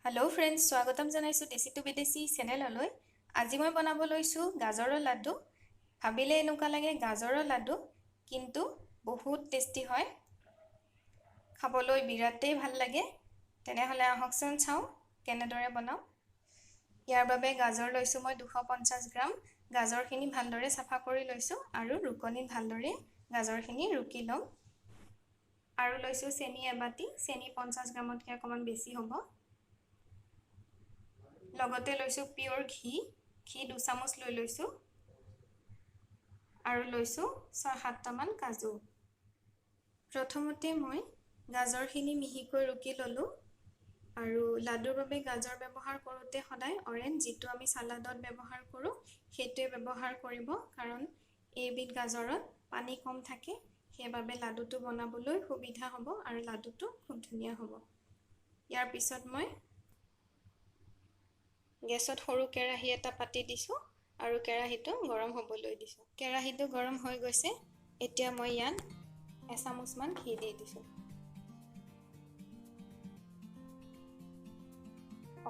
Hello friends, स्वागतम जनाइছো देसी to विदेशी चेनेलলৈ। আজি মই বনাব লৈছো গাজৰৰ লাড্ডু। ভাবিলে এনেকুৱা লাগে গাজৰৰ লাড্ডু, কিন্তু বহুত টেস্টি হয়। খাবলৈ বিৰাটেই ভাল লাগে। তেনেহলে আহকচোন চাও কেনেদৰে বনাও। ইয়াৰ বাবে গাজৰ লৈছো মই 250 গ্ৰাম। গাজৰখিনি ভালদৰে সাফা কৰি লৈছো আৰু ৰুকনিত ভালদৰে গাজৰখিনি ৰুকি লম। আৰু লৈছো চেনি এবাটি। চেনি 50 গ্ৰামতকৈ অকমান বেছি হ'ব। লগতে লৈছো পিওৰ ঘি। ঘি 2 চামুচ লৈ লৈছো আৰু লৈছো 6-7টা মান কাজু। প্ৰথমতে মই গাজৰখিনি মিহিকৈ ৰুকি ললো আৰু লাডুৰ বাবে গাজৰ ব্যৱহাৰ কৰোতে সদায় অৰেঞ্জ, যেটো আমি সালাডত ব্যৱহাৰ কৰো সেইটোৱে ব্যৱহাৰ কৰিব, কাৰণ এইবিধ গাজৰত পানী কম থাকে, সেইবাবে লাডুটো বনাবলৈ সুবিধা হ'ব আৰু লাডুটো খুব ধুনীয়া হ'ব। ইয়াৰ পিছত মই গেছত সৰু কেৰাহী এটা পাতি দিছো আৰু কেৰাহীটো গৰম হ'বলৈ দিছো। কেৰাহীটো গৰম হৈ গৈছে। এতিয়া মই ইয়াত এচামুচ মান ঘি দি দিছো।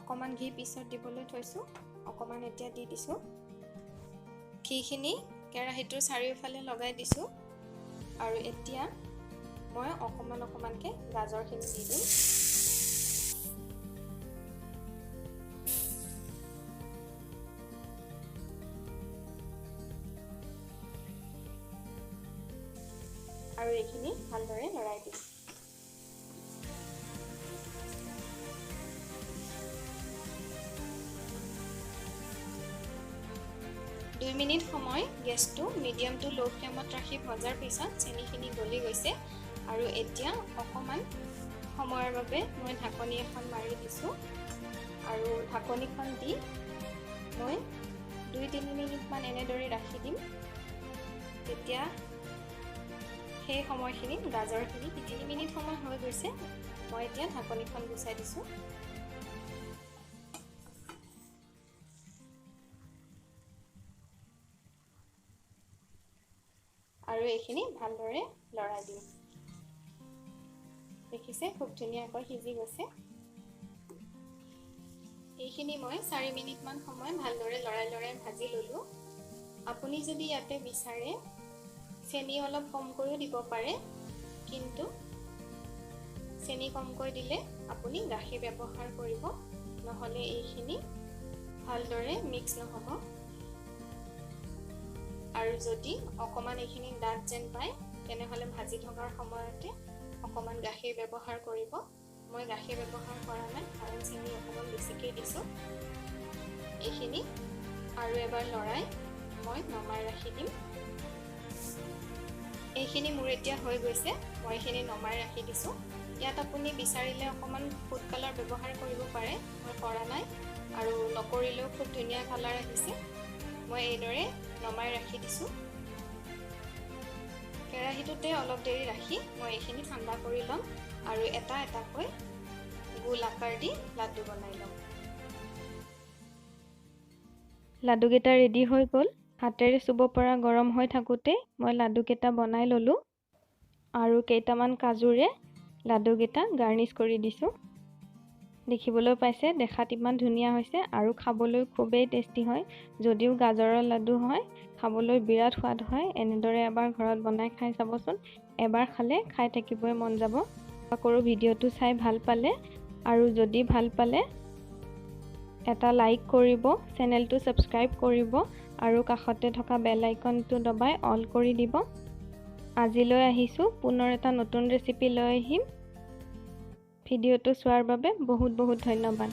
অকমান ঘি পিছত দিবলৈ থৈছো, অকমান এতিয়া দি দিছো। ঘিখিনি কেৰাহীটোৰ চাৰিওফালে লগাই দিছো আৰু এতিয়া মই অকমানকে গাজৰখিনি দি দিম। আৰু এইখিনি ভালদৰে লৰাই দিম। দুই মিনিট সময় গেছটো মিডিয়াম টু লো ফ্লেমত ৰাখি ভজাৰ পিছত চেনিখিনি গলি গৈছে আৰু এতিয়া অকমান সময়ৰ বাবে মই ঢাকনি এখন মাৰি দিছো আৰু ঢাকনিখন দি মই 2-3 মিনিট মান এনেদৰে ৰাখি দিম। তেতিয়া সেই সময়খিনিত গাজৰখিনি 3 মিনিট সময় হৈ গৈছে। মই এতিয়া ঢাকনিখন গুচাই দিছো। আৰু এইখিনি ভালদৰে লৰাই দিম। দেখিছে খুব ধুনীয়াকৈ সিজি গৈছে। এইখিনি মই 4 মিনিট মান সময় ভালদৰে লৰাই ভাজি ললো। আপুনি যদি ইয়াতে বিচাৰে চেনি অলপ কমকৈও দিব পাৰে, কিন্তু চেনি কমকৈ দিলে আপুনি গাখীৰ ব্যৱহাৰ কৰিব, নহলে এইখিনি ভালদৰে মিক্স নহব। আৰু যদি অকমান এইখিনি ডাঠ যেন পায়, তেনেহলে ভাজি থকাৰ সময়তে অকমান গাখীৰ ব্যৱহাৰ কৰিব। মই গাখীৰ ব্যৱহাৰ কৰা নাই, কাৰণ চেনি অকমান বেছিকৈ দিছো। এইখিনি আৰু এবাৰ লৰাই মই নমাই ৰাখি দিম। এইখিনি মোৰ এতিয়া হৈ গৈছে। মই এইখিনি নমাই ৰাখি দিছো। ইয়াত আপুনি বিচাৰিলে অকমান ফুড কালাৰ ব্যৱহাৰ কৰিব পাৰে, মই কৰা নাই আৰু নকৰিলেও খুব ধুনীয়া কালাৰ আহিছে। মই এইদৰে নমাই ৰাখি দিছো। কেৰাহীটোতে অলপ দেৰি ৰাখি মই এইখিনি ঠাণ্ডা কৰি লম আৰু এটা এটাকৈ গোল আকাৰ দি লাড্ডু বনাই লম। লাড্ডুকেইটা ৰেডি হৈ গ'ল। হাতেৰে চুব পৰা গৰম হৈ থাকোতে মই লাড্ডুকেইটা বনাই ললো আৰু কেইটামান কাজুৰে লাড্ডুকেইটা গাৰ্নিশ কৰি দিছো। দেখিবলৈ পাইছে, দেখাত ইমান ধুনীয়া হৈছে আৰু খাবলৈ খুবেই টেষ্টি হয়। যদিও গাজৰৰ লাড্ডু হয়, খাবলৈ বিৰাট সোৱাদ হয়। এনেদৰে এবাৰ ঘৰত বনাই খাই চাবচোন। এবাৰ খালে খাই থাকিবই মন যাব। আশা কৰোঁ ভিডিঅ'টো চাই ভাল পালে, আৰু যদি ভাল পালে এটা লাইক কৰিব, চেনেলটো সাবস্ক্ৰাইব কৰিব আৰু কাষতে থকা বেল আইকনটো দবাই অল কৰি দিব। আজিলৈ আহিছো, পুনৰ এটা নতুন ৰেচিপি লৈ আহিম। ভিডিঅ'টো চোৱাৰ বাবে বহুত ধন্যবাদ।